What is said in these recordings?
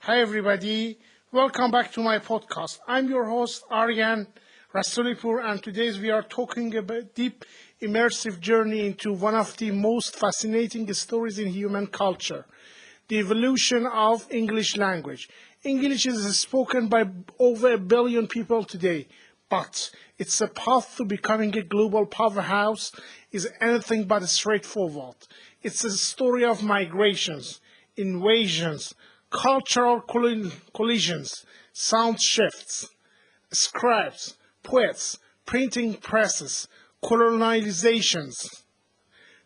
Hi, everybody. Welcome back to my podcast. I'm your host, Aryan Rasulipur, and today we are talking about deep, immersive journey into one of the most fascinating stories in human culture, the evolution of English language. English is spoken by over a billion people today, but its path to becoming a global powerhouse is anything but straightforward. It's a story of migrations, invasions, cultural collisions, sound shifts, scribes, poets, printing presses, colonizations,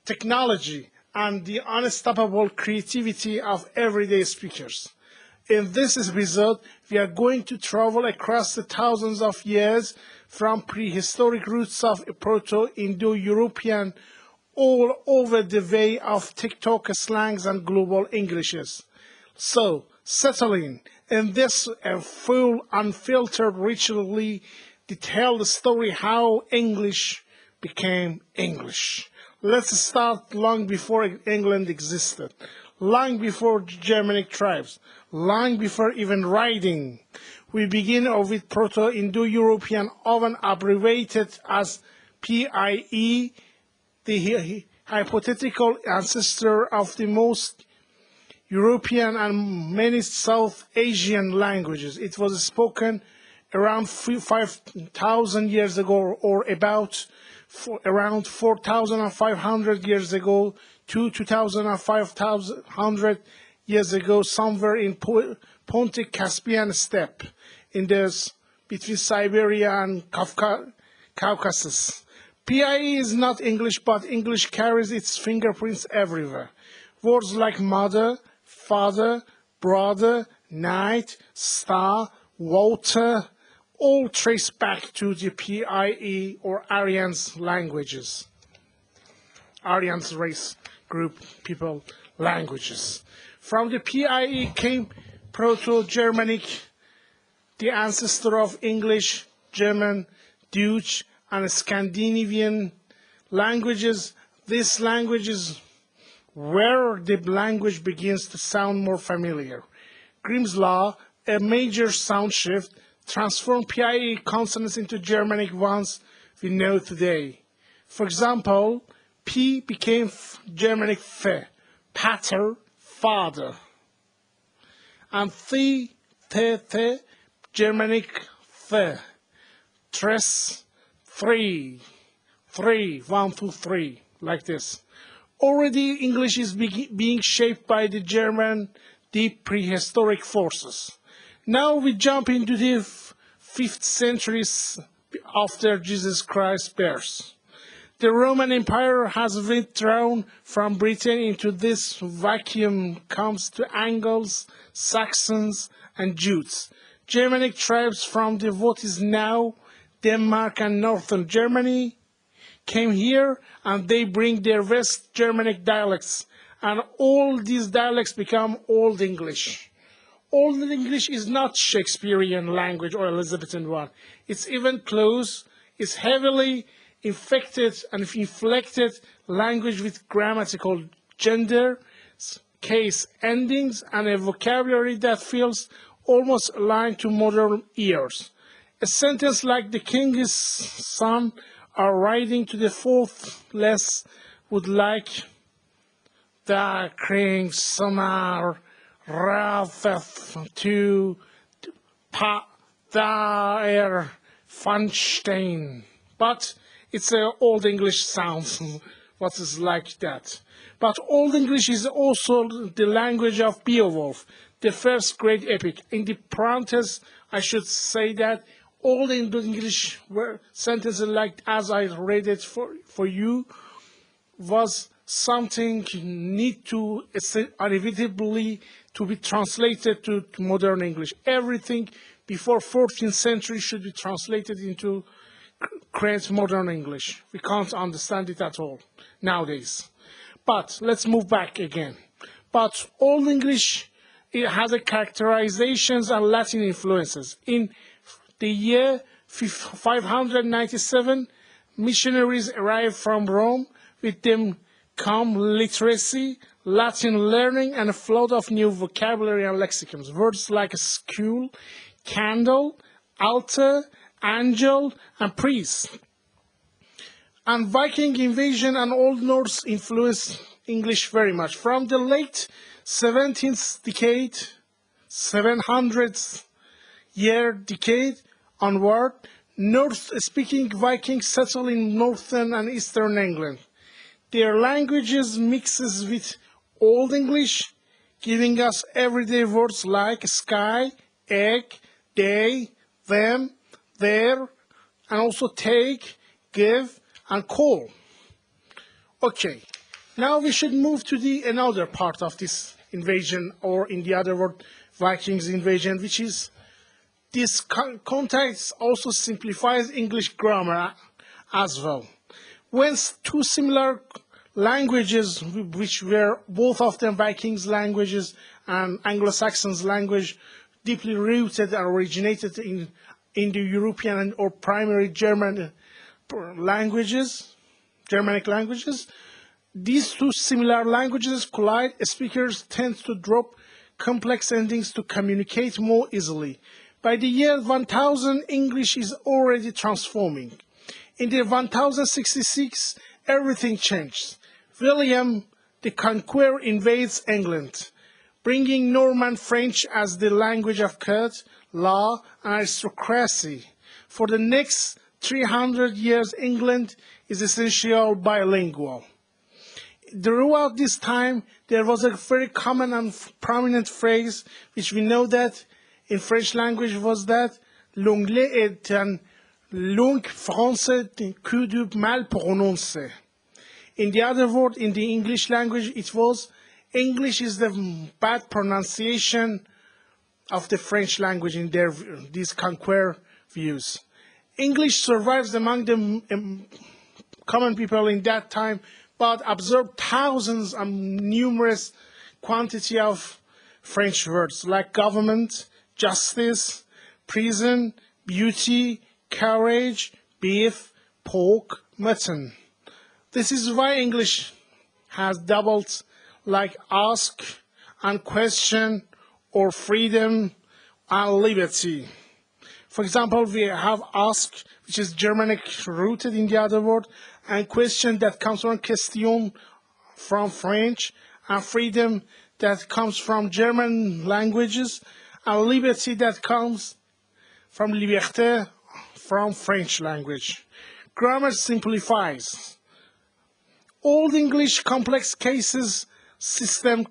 technology, and the unstoppable creativity of everyday speakers. In this episode, we are going to travel across the thousands of years from prehistoric roots of Proto-Indo-European all over the way of TikTok slangs and global Englishes. So, settle in this full, unfiltered, richly detailed story how English became English. Let's start long before England existed, long before Germanic tribes, long before even writing. We begin with Proto-Indo-European, often abbreviated as PIE, the hypothetical ancestor of the most European and many South Asian languages. It was spoken around 5,000 years ago, or around 4,500 years ago to 2,500 years ago, somewhere in Pontic-Caspian steppe, between Siberia and Caucasus. PIE is not English, but English carries its fingerprints everywhere. Words like mother, father, brother, night, star, water, all trace back to the PIE or Aryan's languages. Aryan's race group people languages. From the PIE came Proto-Germanic, the ancestor of English, German, Dutch, and Scandinavian languages. These languages where the language begins to sound more familiar. Grimm's Law, a major sound shift, transformed PIE consonants into Germanic ones we know today. For example, P became Germanic fe, pater, father, and the, Germanic the, tres, three, 1, 2, 3, like this. Already English is being shaped by the German deep prehistoric forces. Now we jump into the 5th centuries after Jesus Christ's birth. The Roman Empire has withdrawn from Britain. Into this vacuum comes to Angles, Saxons, and Jutes, Germanic tribes from what is now Denmark and northern Germany, came here, and they bring their West Germanic dialects, and all these dialects become Old English. Old English is not Shakespearean language or Elizabethan one. It's even close. It's heavily inflected language with grammatical gender, case endings, and a vocabulary that feels almost aligned to modern ears. A sentence like the king's son are riding to the fourth less would like the king's son Rafeth to der Funstein. But it's an Old English sound, what is like that. But Old English is also the language of Beowulf, the first great epic. In the parenthesis, I should say that Old English sentences like as I read it for you was something need to inevitably to be translated to modern English. Everything before 14th century should be translated into current modern English. We can't understand it at all nowadays. But let's move back again. But Old English, it has a characterizations and Latin influences. In the year 597, missionaries arrived from Rome. With them come literacy, Latin learning, and a flood of new vocabulary and lexicons. Words like school, candle, altar, angel, and priest. And Viking invasion and Old Norse influenced English very much. From the late 17th decade, 700th year decade onward, North-speaking Vikings settled in northern and eastern England. Their languages mixes with Old English, giving us everyday words like sky, egg, they, them, there, and also take, give, and call. Okay, now we should move to the another part of this invasion, or in the other word, Vikings invasion, which is this context also simplifies English grammar as well. When two similar languages, which were both of them Vikings languages and Anglo-Saxons language, deeply rooted and originated in Indo-European or primary German languages, Germanic languages, these two similar languages collide. Speakers tend to drop complex endings to communicate more easily. By the year 1000, English is already transforming. In the 1066, everything changed. William the Conqueror invades England, bringing Norman French as the language of court, law, and aristocracy. For the next 300 years, England is essentially bilingual. Throughout this time, there was a very common and prominent phrase, which we know that in French language was that l'anglais est une langue française que du mal prononcée. In the other word, in the English language, it was English is the bad pronunciation of the French language in these conquer views. English survives among the common people in that time, but absorbed thousands and numerous quantity of French words like government, justice, prison, beauty, courage, beef, pork, mutton. This is why English has doubled like ask and question or freedom and liberty. For example, we have ask, which is Germanic rooted in the other word, and question that comes from question from French, and freedom that comes from German languages, and liberty that comes from liberté from French language. Grammar simplifies. Old English complex cases system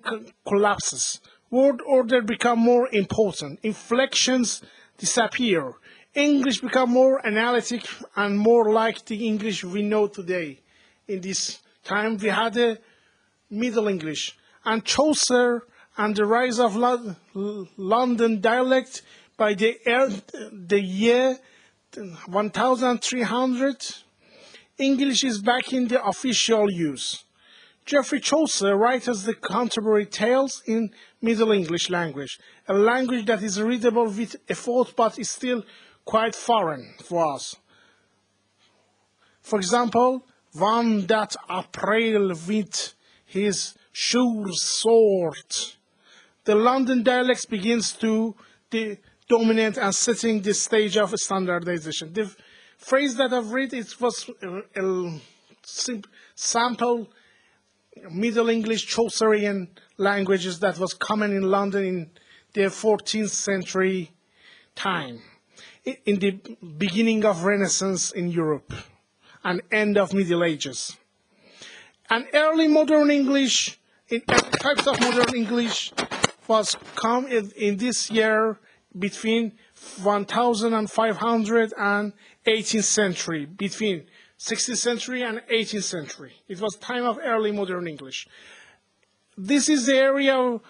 collapses. Word order become more important. Inflections disappear. English become more analytic and more like the English we know today. In this time, we had a Middle English. And Chaucer and the rise of London dialect by the year 1300, English is back in the official use. Geoffrey Chaucer writes the Canterbury Tales in Middle English language, a language that is readable with effort but is still quite foreign for us. For example, one that April with his sure sword. The London dialect begins to dominate and setting the stage of standardization. The phrase that I've read, it was a sample Middle English Chaucerian languages that was common in London in the 14th century time, in the beginning of Renaissance in Europe and end of Middle Ages. And early modern English, in types of modern English, was come in this year between 1500 and 18th century, between 16th century and 18th century. It was time of early modern English. This is the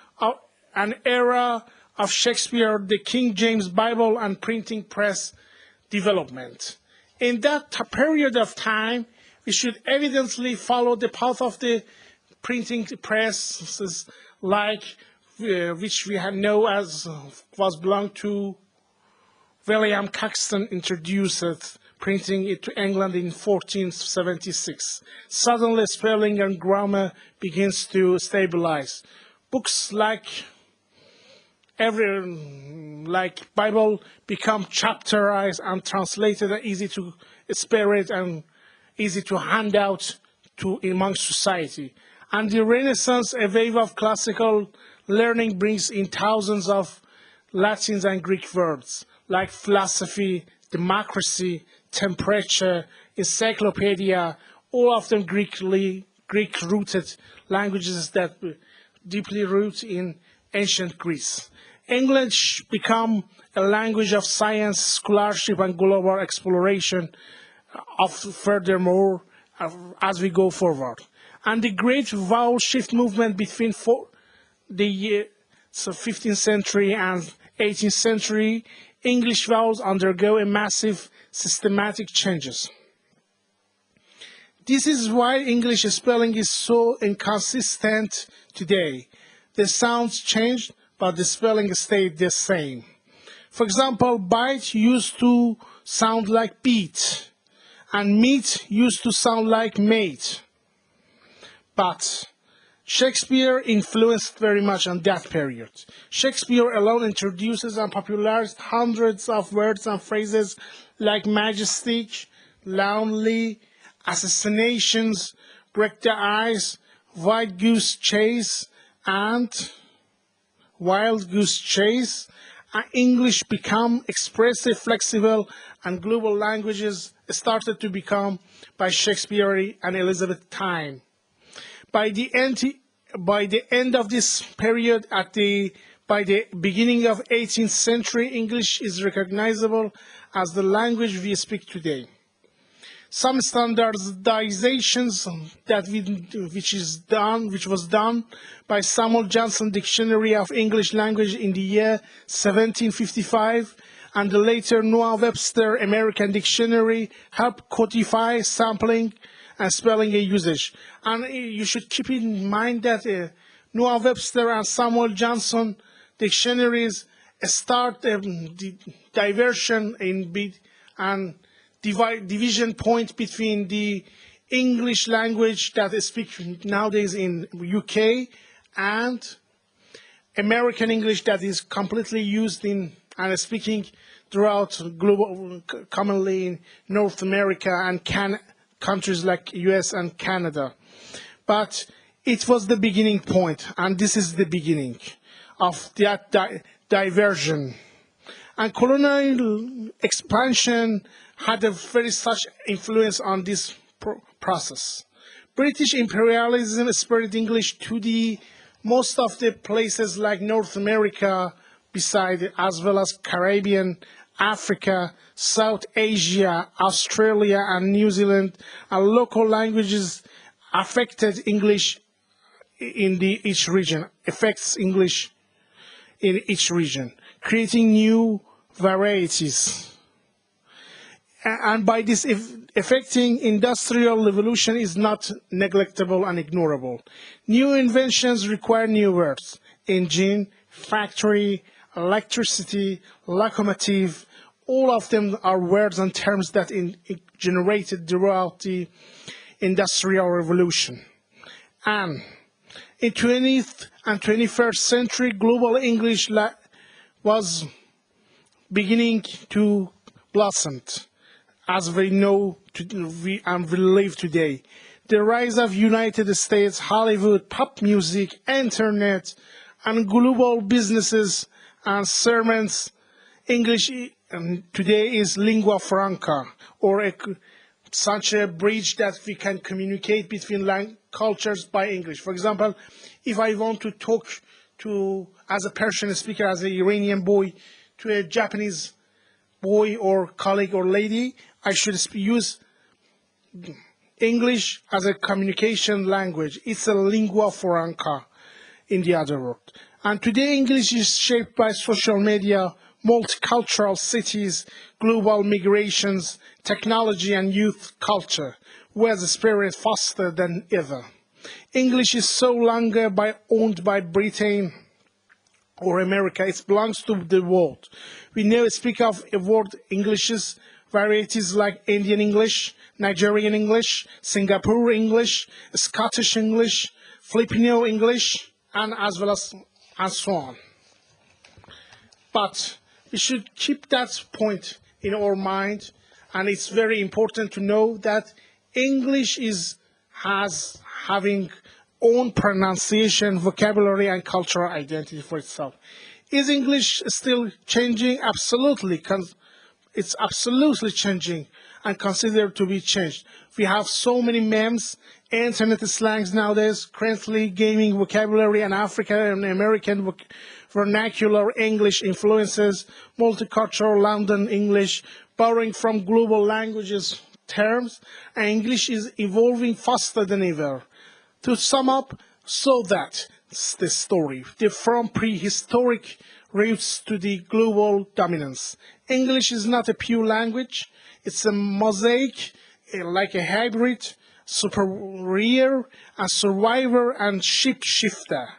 an era of Shakespeare, the King James Bible and printing press development. In that period of time, we should evidently follow the path of the printing presses, like which we know as was belonged to William Caxton introduced printing it to England in 1476. Suddenly, spelling and grammar begins to stabilize. Books like Bible become chapterized and translated and easy to spread and easy to hand out to among society. And the Renaissance, a wave of classical learning, brings in thousands of Latin and Greek words like philosophy, democracy, temperature, encyclopedia, all of them Greek-rooted languages that deeply root in ancient Greece. English become a language of science, scholarship, and global exploration furthermore as we go forward. And the great vowel shift movement between the 15th century and 18th century, English vowels undergo a massive systematic changes. This is why English spelling is so inconsistent today. The sounds changed, but the spelling stayed the same. For example, bite used to sound like beat, and meat used to sound like mate. But Shakespeare influenced very much on that period. Shakespeare alone introduces and popularized hundreds of words and phrases like majestic, lonely, assassinations, break the ice, white goose chase, and wild goose chase. English become expressive, flexible, and global languages started to become by Shakespeare and Elizabeth time. By the end of this period, by the beginning of 18th century, English is recognizable as the language we speak today. Some standardizations which was done by Samuel Johnson Dictionary of English Language in the year 1755 and the later Noah Webster American Dictionary helped codify sampling and spelling usage. And you should keep in mind that Noah Webster and Samuel Johnson dictionaries start the diversion and division point between the English language that is spoken nowadays in UK and American English that is completely used in and speaking throughout global, commonly in North America and countries like US and Canada. But it was the beginning point, and this is the beginning of that diversion. And colonial expansion had a very such influence on this process. British imperialism spread English to most of the places like North America, as well as Caribbean, Africa, South Asia, Australia, and New Zealand. And local languages affected English in each region, affects English in each region, creating new varieties. And by this affecting industrial revolution is not neglectable and ignorable. New inventions require new words. Engine, factory, electricity, locomotive, all of them are words and terms that generated throughout the Industrial Revolution. And in 20th and 21st century, global English was beginning to blossom, as we know and we live today. The rise of United States, Hollywood, pop music, internet, and global businesses and sermons, English today is lingua franca, or such a bridge that we can communicate between cultures by English. For example, if I want to talk as a Persian speaker, as an Iranian boy, to a Japanese boy or colleague or lady, I should use English as a communication language. It's a lingua franca in the other world. And today English is shaped by social media, multicultural cities, global migrations, technology and youth culture, where the spirit faster than ever. English is so longer owned by Britain or America. It belongs to the world. We never speak of a word Englishes varieties like Indian English, Nigerian English, Singapore English, Scottish English, Filipino English, and as well as and so on. But we should keep that point in our mind, and it's very important to know that English has having own pronunciation, vocabulary, and cultural identity for itself. Is English still changing? Absolutely. It's absolutely changing and considered to be changed. We have so many memes, internet slangs nowadays, currently gaming vocabulary and African and American vernacular English influences, multicultural London English, borrowing from global languages terms, and English is evolving faster than ever. To sum up, so that's the story, from prehistoric roots to the global dominance. English is not a pure language, it's a mosaic, like a hybrid, superior, and survivor, and shifter.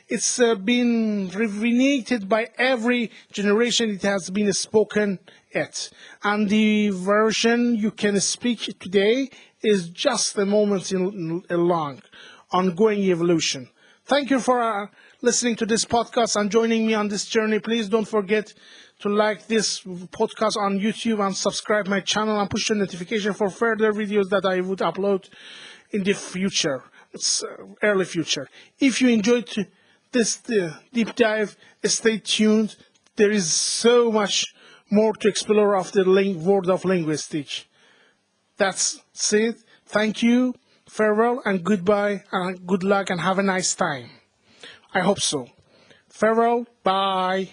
It's been revenated by every generation it has been spoken at. And the version you can speak today is just a moment in a long, ongoing evolution. Thank you for listening to this podcast and joining me on this journey. Please don't forget to like this podcast on YouTube and subscribe my channel and push the notification for further videos that I would upload in the future. It's early future. If you enjoyed this deep dive, stay tuned. There is so much more to explore of the world of linguistics. That's it. Thank you, farewell, and goodbye, and good luck, and have a nice time. I hope so. Farewell, bye.